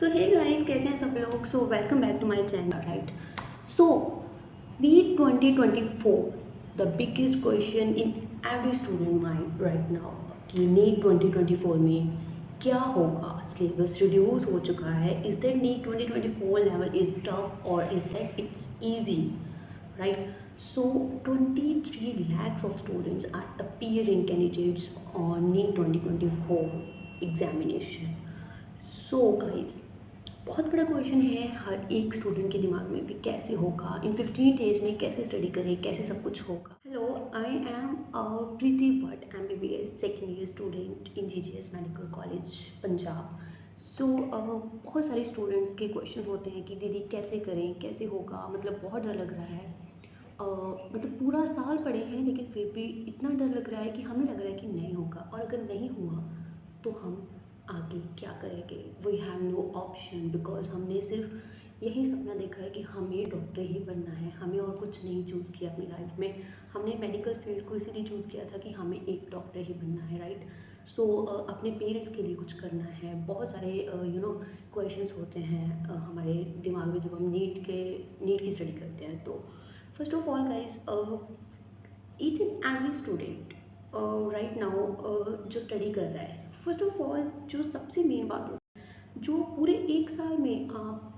सो hey guys, कैसे हैं सब लोग। So welcome back to my channel. Right, so NEET 2024 the biggest question in every student mind right now कि NEET 2024 में क्या होगा। सिलेबस रिड्यूस हो चुका है। Is that NEET 2024 level is tough और is that it's easy, right? So 23 lakhs of students are appearing candidates on NEET 2024 examination. So guys, बहुत बड़ा क्वेश्चन है हर एक स्टूडेंट के दिमाग में भी, कैसे होगा इन 15 डेज में, कैसे स्टडी करें, कैसे सब कुछ होगा। Hello, I am Preeti Bhatt, MBBS second year student in GGS medical college Punjab. So बहुत सारे स्टूडेंट्स के क्वेश्चन होते हैं कि दीदी कैसे करें, कैसे होगा, मतलब बहुत डर लग रहा है। मतलब पूरा साल पढ़े हैं लेकिन फिर भी इतना डर लग रहा है कि हमें लग रहा है कि नहीं होगा, और अगर नहीं हुआ तो हम आगे क्या करेंगे। We have no option, because हमने सिर्फ यही सपना देखा है कि हमें डॉक्टर ही बनना है, हमें और कुछ नहीं चूज़ किया अपनी लाइफ में। हमने मेडिकल फील्ड को इसीलिए चूज़ किया था कि हमें एक डॉक्टर ही बनना है, राइट। सो अपने पेरेंट्स के लिए कुछ करना है। बहुत सारे क्वेश्चंस होते हैं हमारे दिमाग में जब हम नीट की स्टडी करते हैं। तो first of all guys, each and every student right now जो स्टडी कर रहा है, फर्स्ट ऑफ ऑल जो सबसे मेन बात होती है, जो पूरे एक साल में आप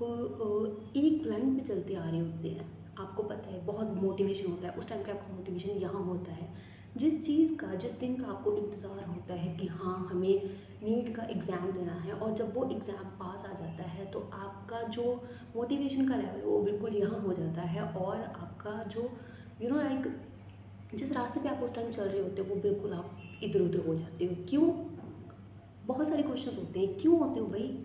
एक लाइन पे चलते आ रहे होते हैं, आपको पता है बहुत मोटिवेशन होता है उस टाइम का। आपका मोटिवेशन यहाँ होता है जिस चीज़ का, जिस दिन का आपको इंतज़ार होता है कि हाँ हमें नीट का एग्ज़ाम देना है, और जब वो एग्ज़ाम पास आ जाता है तो आपका जो मोटिवेशन का लेवल वो बिल्कुल यहाँ हो जाता है, और आपका जो लाइक जिस रास्ते पे आप उस टाइम चल रहे होते हो वो बिल्कुल आप इधर उधर हो जाते हो। क्यों? बहुत सारे क्वेश्चंस होते हैं, क्यों होते हो भाई?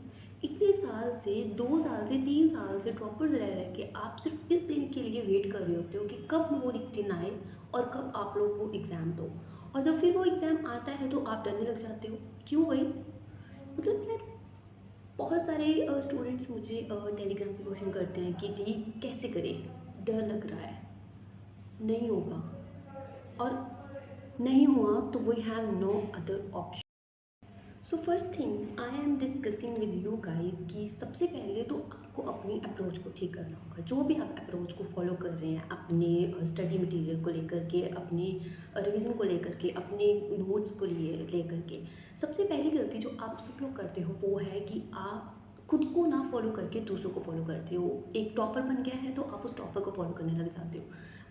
इतने साल से, 2 साल से, 3 साल से ड्रॉपर्स रह रह के आप सिर्फ इस दिन के लिए वेट कर रहे होते हो कि कब वो दिन आए और कब आप लोग वो एग्ज़ाम दो, और जब फिर वो एग्ज़ाम आता है तो आप डरने लग जाते हो। क्यों भाई? मतलब यार, बहुत सारे स्टूडेंट्स मुझे टेलीग्राम पे क्वेश्चन करते हैं कि दी कैसे करें, डर लग रहा है, नहीं होगा, और नहीं हुआ तो we have no other option. So first thing I am discussing with you guys कि सबसे पहले तो आपको अपनी अप्रोच को ठीक करना होगा। जो भी आप अप्रोच को फॉलो कर रहे हैं अपने स्टडी मटेरियल को लेकर के, अपने रिवीजन को लेकर के, अपने नोट्स को लेकर के, सबसे पहली गलती जो आप सब लोग करते हो वो है कि आप खुद को ना फॉलो करके दूसरों को फॉलो करते हो। एक टॉपर बन गया है तो आप उस टॉपर को फॉलो करने लग जाते हो।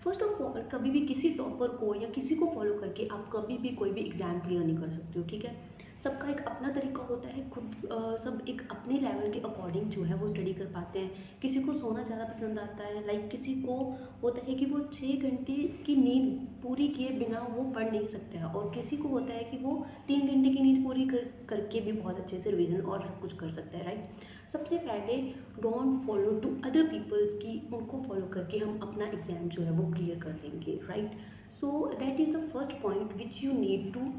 फर्स्ट ऑफ ऑल, कभी भी किसी टॉपर को या किसी को फॉलो करके आप कभी भी कोई भी एग्ज़ाम क्लियर नहीं कर सकते हो, ठीक है। सबका एक अपना तरीका होता है, खुद सब एक अपने लेवल के अकॉर्डिंग जो है वो स्टडी कर पाते हैं। किसी को सोना ज़्यादा पसंद आता है, लाइक किसी को होता है कि वो 6 घंटे की नींद पूरी किए बिना वो पढ़ नहीं सकता है, और किसी को होता है कि वो 3 घंटे की नींद पूरी करके भी बहुत अच्छे से रिवीजन और सब कुछ कर सकता है, राइट। सबसे पहले don't follow to other peoples की, उनको फॉलो करके हम अपना एग्ज़ाम जो है वो क्लियर कर लेंगे, right. So that is the first point which you need to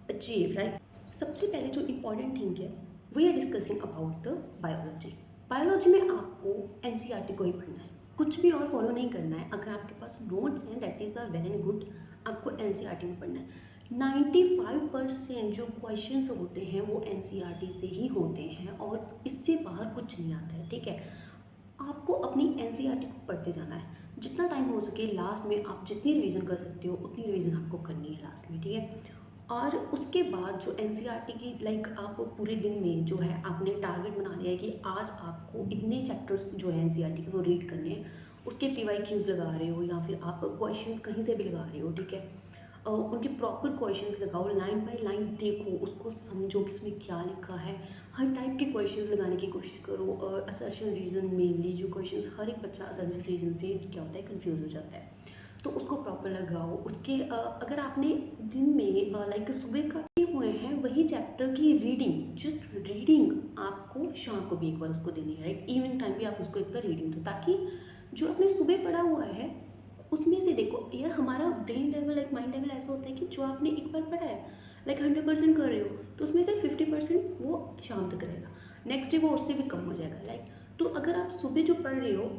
achieve, right. सबसे पहले जो इम्पॉर्टेंट थिंग है we are discussing about the biology. Biology में आपको NCERT को ही पढ़ना है, कुछ भी और फॉलो नहीं करना है। अगर आपके पास नोट्स हैं that is well and good, आपको NCERT में पढ़ना है। 95% जो क्वेश्चंस होते हैं वो NCERT से ही होते हैं, और इससे बाहर कुछ नहीं आता है, ठीक है। आपको अपनी NCERT को पढ़ते जाना है, जितना टाइम हो सके लास्ट में आप जितनी रिवीजन कर सकते हो उतनी रिवीजन आपको करनी है लास्ट में, ठीक है। और उसके बाद जो NCERT की लाइक आप पूरे दिन में जो है आपने टारगेट बना लिया है कि आज आपको इतने चैप्टर्स जो है NCERT के वो रीड करने हैं, उसके PYQs लगा रहे हो या फिर आप क्वेश्चंस कहीं से भी लगा रहे हो, ठीक है। उनके प्रॉपर क्वेश्चंस लगाओ, लाइन बाय लाइन देखो, उसको समझो कि इसमें क्या लिखा है। हर टाइप के क्वेश्चंस लगाने की कोशिश करो। असर्शन रीज़न मेनली जो क्वेश्चंस, हर एक बच्चा असर्शन रीज़न पे क्या होता है कंफ्यूज हो जाता है, तो उसको प्रॉपर लगाओ। उसके अगर आपने दिन में लाइक सुबह का हुए हैं वही चैप्टर की रीडिंग, जस्ट रीडिंग आपको शाम को भी एक बार उसको देनी है, राइट। इवनिंग टाइम भी आप उसको एक बार रीडिंग दो, ताकि जो आपने सुबह पढ़ा हुआ है उसमें से देखो यार, हमारा brain level like mind level ऐसा होता है कि जो आपने एक बार पढ़ा है लाइक 100% कर रहे हो तो उसमें से 50% वो शाम तक रहेगा, नेक्स्ट डे वो उससे भी कम हो जाएगा, लाइक। तो अगर आप सुबह जो पढ़ रहे हो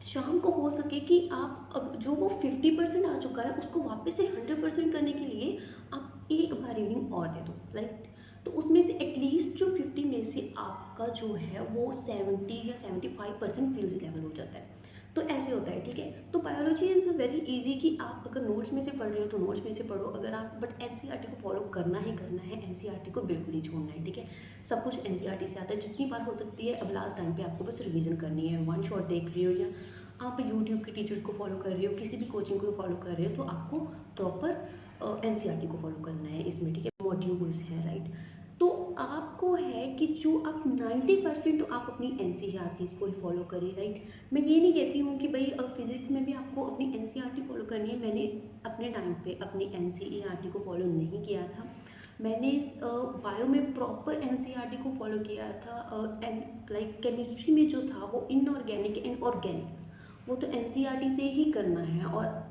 शाम को हो सके कि आप अब जो वो 50% आ चुका है उसको वापस से 100% करने के लिए आप एक बार रीडिंग और दे दो, लाइक। तो उसमें से एटलीस्ट जो 50 में से आप आपका जो है वो 70 या 75% फिजिक्स लेवल हो जाता है। तो ऐसे होता है, ठीक है। तो बायोलॉजी इज़ वेरी इजी कि आप अगर नोट्स में से पढ़ रहे हो तो नोट्स में से पढ़ो, अगर आप बट एनसीईआरटी को फॉलो करना ही करना है, एनसीईआरटी को बिल्कुल नहीं छोड़ना है, ठीक है। सब कुछ एनसीईआरटी से आता है, जितनी बार हो सकती है। अब लास्ट टाइम पे आपको बस रिवीजन करनी है, वन शॉट देख रही हो या आप यूट्यूब के टीचर्स को फॉलो कर रहे हो, किसी भी कोचिंग को फॉलो कर रहे हो, तो आपको प्रॉपर एनसीईआरटी को फॉलो करना है इसमें, ठीक है। मॉड्यूल्स हैं, राइट। तो आपको है कि जो आप 90% तो आप अपनी एनसीईआरटीज़ को ही फॉलो करें, राइट। मैं ये नहीं कहती हूँ कि भाई फिज़िक्स में भी आपको अपनी एनसीईआरटी फॉलो करनी है। मैंने अपने टाइम पे अपनी एनसीईआरटी को फॉलो नहीं किया था। मैंने बायो में प्रॉपर एनसीईआरटी को फॉलो किया था। एंड लाइक केमिस्ट्री में जो था वो इनऑर्गेनिक एंड ऑर्गेनिक, वो तो एनसीईआरटी से ही करना है। और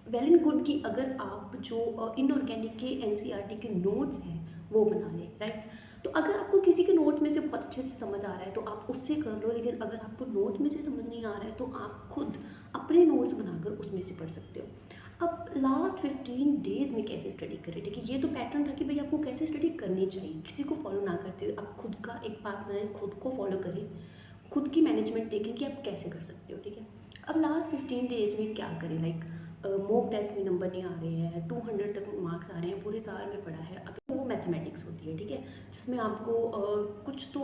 वेल एंड गुड कि अगर आप जो इनऑर्गेनिक के एनसीईआरटी के नोट्स हैं वो बना लें, राइट। तो अगर आपको किसी के नोट में से बहुत अच्छे से समझ आ रहा है तो आप उससे कर लो, लेकिन अगर आपको नोट में से समझ नहीं आ रहा है तो आप खुद अपने नोट्स बनाकर उसमें से पढ़ सकते हो। अब लास्ट 15 डेज़ में कैसे स्टडी करें, ठीक है। ये तो पैटर्न था कि भाई आपको कैसे स्टडी करनी चाहिए, किसी को फॉलो ना करते हुए आप खुद का एक पाथ बनाएं, खुद को फॉलो करें, खुद की मैनेजमेंट देखें कि आप कैसे कर सकते हो, ठीक है। अब लास्ट 15 डेज़ में क्या करें, लाइक मॉक टेस्ट में नंबर नहीं आ रहे हैं, 200 तक मार्क्स आ रहे हैं, पूरे साल में पढ़ा है। अगर वो मैथमेटिक्स होती है, ठीक है, जिसमें आपको कुछ तो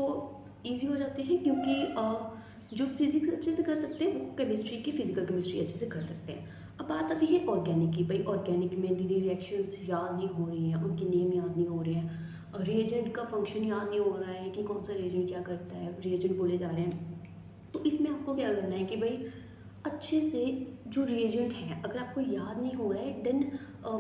ईजी हो जाते हैं, क्योंकि जो फिज़िक्स अच्छे से कर सकते हैं वो केमिस्ट्री की फिजिकल केमिस्ट्री अच्छे से कर सकते हैं। अब बात आती है ऑर्गेनिक की। भाई ऑर्गेनिक में दीदी रिएक्शंस याद नहीं हो रही हैं, उनके नेम याद नहीं हो रहे हैं, रिएजेंट का फंक्शन याद नहीं हो रहा है कि कौन सा रिएजेंट क्या करता है, रिएजेंट बोले जा रहे हैं। तो इसमें आपको क्या करना है कि भाई अच्छे से जो रिएजेंट है अगर आपको याद नहीं हो रहा है, then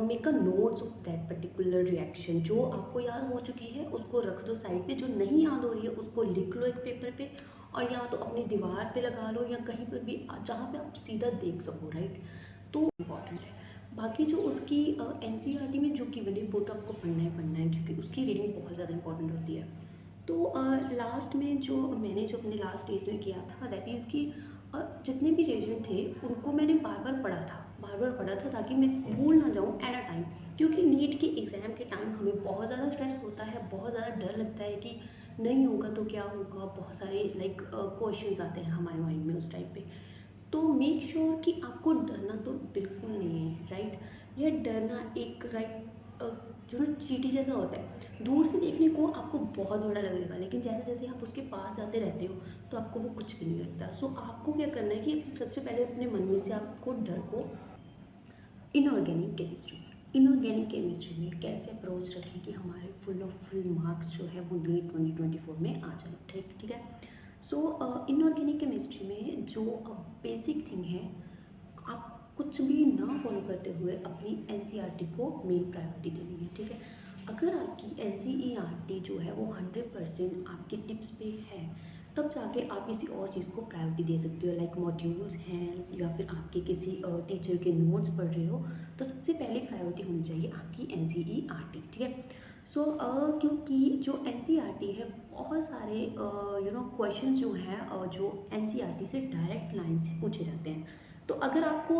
make a notes of that particular reaction. जो आपको याद हो चुकी है उसको रख दो साइड पे, जो नहीं याद हो रही है उसको लिख लो एक पेपर पे, और या तो अपनी दीवार पे लगा लो या कहीं पर भी जहाँ पे आप सीधा देख सको, राइट। तो इम्पॉर्टेंट है। बाकी जो उसकी एनसीईआरटी में जो गिवन है वो तो आपको पढ़ना है, क्योंकि उसकी रीडिंग बहुत ज़्यादा इंपॉर्टेंट होती है। तो लास्ट में जो मैंने जो अपने लास्ट स्टेज में किया था, दैट इज़ कि जितने भी रिएजेंट थे उनको मैंने बार बार पढ़ा था ताकि मैं भूल ना जाऊँ एट अ टाइम। क्योंकि नीट के एग्ज़ाम के टाइम हमें बहुत ज़्यादा स्ट्रेस होता है, बहुत ज़्यादा डर लगता है कि नहीं होगा तो क्या होगा, बहुत सारे लाइक क्वेश्चंस आते हैं हमारे माइंड में उस टाइम पे। तो मेक श्योर कि आपको डरना तो बिल्कुल नहीं है, राइट। ये डरना एक राइट जो ना चींटी जैसा होता है, दूर से देखने को आपको बहुत बड़ा लगेगा, लेकिन जैसे जैसे आप उसके पास जाते रहते हो तो आपको वो कुछ भी नहीं लगता। सो आपको क्या करना है कि सबसे पहले अपने मन में से आपको डर को इनऑर्गेनिक केमिस्ट्री में कैसे अप्रोच रखें कि हमारे फुल मार्क्स जो है वो नीट 2024 में आ जाए, ठीक है। सो इनऑर्गेनिक केमिस्ट्री में जो बेसिक थिंग है, आप कुछ भी ना फॉलो करते हुए अपनी एनसीईआरटी को मेन प्रायोरिटी देनी है, ठीक है। अगर आपकी एनसीईआरटी जो है वो 100% आपके टिप्स पे है, तब जाके आप किसी और चीज़ को प्रायोरिटी दे सकते हो, लाइक मॉड्यूल्स हैं या फिर आपके किसी टीचर के नोट्स पढ़ रहे हो, तो सबसे पहले प्रायोरिटी होनी चाहिए आपकी एनसीईआरटी, ठीक है। सो क्योंकि जो एनसीईआरटी है बहुत सारे क्वेश्चंस जो हैं जो एनसीईआरटी से डायरेक्ट लाइन से पूछे जाते हैं। तो अगर आपको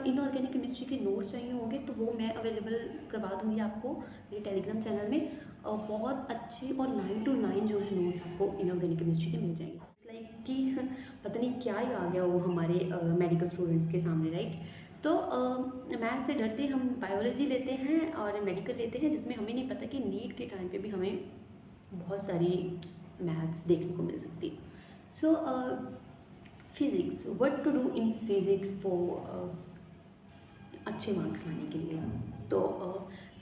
इनऑर्गेनिक केमिस्ट्री के नोट्स चाहिए होंगे तो वो मैं अवेलेबल करवा दूँगी आपको मेरे टेलीग्राम चैनल में। बहुत अच्छे और 9 to 9 जो है नोट्स आपको इनऑर्गेनिक केमिस्ट्री के मिल जाएंगे। लाइक कि पता नहीं क्या ही आ गया वो हमारे मेडिकल स्टूडेंट्स के सामने, राइट। तो मैथ से डरते हम बायोलॉजी लेते हैं और मेडिकल लेते हैं, जिसमें हमें नहीं पता कि नीट के टाइम पे भी हमें बहुत सारी मैथ्स देखने को मिल सकती है। So physics, what to do in physics for अच्छे मार्क्स लाने के लिए। तो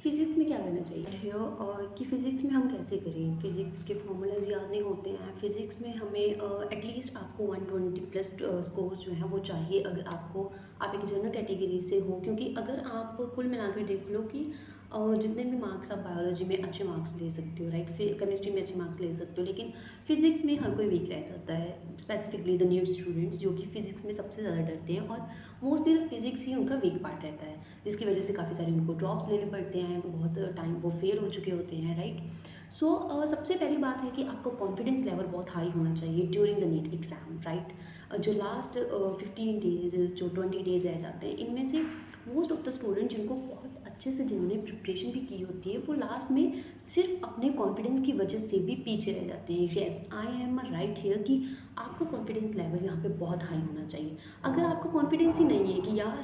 फिज़िक्स में क्या करना चाहिए और कि फ़िज़िक्स में हम कैसे करें। फ़िज़िक्स के फॉर्मूलाज याद नहीं होते हैं। फ़िज़िक्स में हमें एटलीस्ट आपको 120 प्लस स्कोर्स जो हैं वो चाहिए, अगर आप एक जनरल कैटेगरी से हो। क्योंकि अगर आप कुल मिलाकर देख लो कि जितने भी मार्क्स आप बायोलॉजी में अच्छे मार्क्स ले सकते हो, राइट, फिर केमिस्ट्री में अच्छे मार्क्स ले सकते हो, लेकिन फिज़िक्स में हर कोई वीक रह जाता है, स्पेसिफिकली द न्यू स्टूडेंट्स जो कि फ़िज़िक्स में सबसे ज़्यादा डरते हैं, और मोस्टली द फिज़िक्स ही उनका वीक पार्ट रहता है, जिसकी वजह से काफ़ी सारे उनको ड्रॉप्स लेने पड़ते हैं, बहुत टाइम वो फेल हो चुके होते हैं, राइट। सो सबसे पहली बात है कि आपका कॉन्फिडेंस लेवल बहुत हाई होना चाहिए during the NEET exam, right. जो लास्ट 15 डेज़ जो 20 डेज़ रह जाते हैं, इनमें से मोस्ट ऑफ द स्टूडेंट जिनको बहुत अच्छे से जिन्होंने प्रिपरेशन भी की होती है, वो लास्ट में सिर्फ अपने कॉन्फिडेंस की वजह से भी पीछे रह जाते हैं। Yes, I am right here कि आपका कॉन्फिडेंस लेवल यहाँ पे बहुत हाई होना चाहिए। अगर आपका कॉन्फिडेंस ही नहीं है कि यार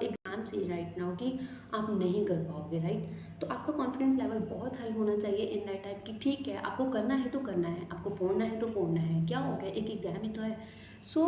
एग्ज़ाम से राइट नाउ कि आप नहीं कर पाओगे, राइट, तो आपका कॉन्फिडेंस लेवल बहुत हाई होना चाहिए इन दैट टाइप कि ठीक है, आपको करना है तो करना है, आपको फोड़ना है तो फोड़ना है, क्या हो गया, एक एग्ज़ाम ही तो है। सो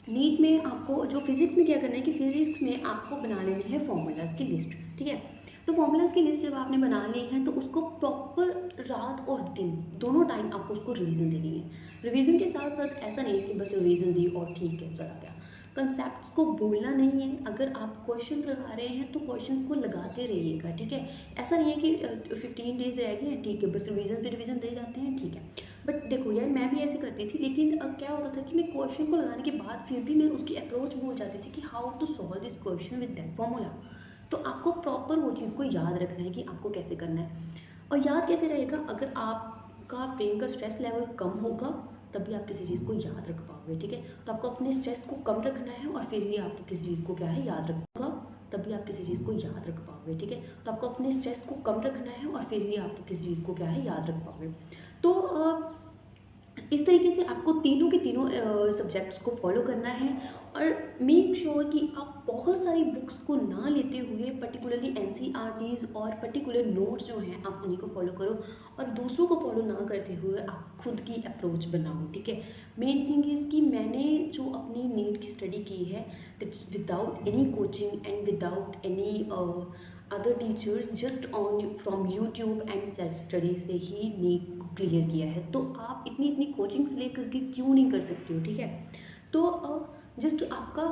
नीट में आपको जो फिज़िक्स में क्या करना है कि फिज़िक्स में आपको बना लेने हैं फॉर्मूलाज़ की लिस्ट, ठीक है। तो फॉर्मूलाज़ की लिस्ट जब आपने बना ली है तो उसको प्रॉपर रात और दिन दोनों टाइम आपको उसको रिवीजन देनी है। रिवीजन के साथ साथ ऐसा नहीं है कि बस रिवीजन दी और ठीक है चला गया। कंसेप्ट्स को भूलना नहीं है। अगर आप क्वेश्चंस लगा रहे हैं तो क्वेश्चंस को लगाते रहिएगा, ठीक है। ऐसा नहीं है कि 15 डेज रह गए हैं, ठीक है, बस रिवीजन पे रिवीजन दे जाते हैं, ठीक है। बट देखो यार, मैं भी ऐसे करती थी, लेकिन अब क्या होता था कि मैं क्वेश्चन को लगाने के बाद फिर भी मैं उसकी अप्रोच भूल जाती थी कि how to solve this question with that formula. तो आपको प्रॉपर वो चीज़ को याद रखना है कि आपको कैसे करना है। और याद कैसे रहेगा, अगर आपका ब्रेन का स्ट्रेस लेवल कम होगा तभी आप किसी चीज़ को याद रख पाओगे, ठीक है। तो आपको अपने स्ट्रेस को कम रखना है और फिर भी आप किसी चीज़ को क्या है याद रखूँगा, तभी आप किसी चीज़ को याद रख पाओगे, ठीक है। तो आपको अपने स्ट्रेस को कम रखना है और फिर भी आप किसी चीज़ को क्या है याद रख पाओगे। तो इस तरीके से आपको तीनों के तीनों सब्जेक्ट्स को फॉलो करना है। और मेक श्योर कि आप बहुत सारी बुक्स को ना लेते हुए पर्टिकुलरली एनसीईआरटीज़ और पर्टिकुलर नोट्स जो हैं आप उन्हीं को फॉलो करो और दूसरों को फॉलो ना करते हुए आप खुद की अप्रोच बनाओ, ठीक है। मेन थिंग इज़ कि मैंने जो अपनी नीट की स्टडी की है that's without any coaching and without any other teachers, just on from YouTube and self study से ही नीट को क्लियर किया है। तो आप इतनी इतनी कोचिंग्स लेकर के क्यों नहीं कर सकते हो, ठीक है। तो जस्ट आपका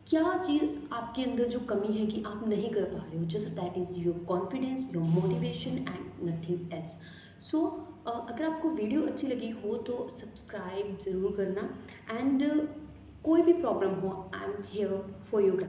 क्या चीज़ आपके अंदर जो कमी है कि आप नहीं कर पा रहे हो, just that is your confidence, your motivation and nothing else. So अगर आपको वीडियो अच्छी लगी हो तो सब्सक्राइब ज़रूर करना। एंड कोई भी प्रॉब्लम हो, I am here for you.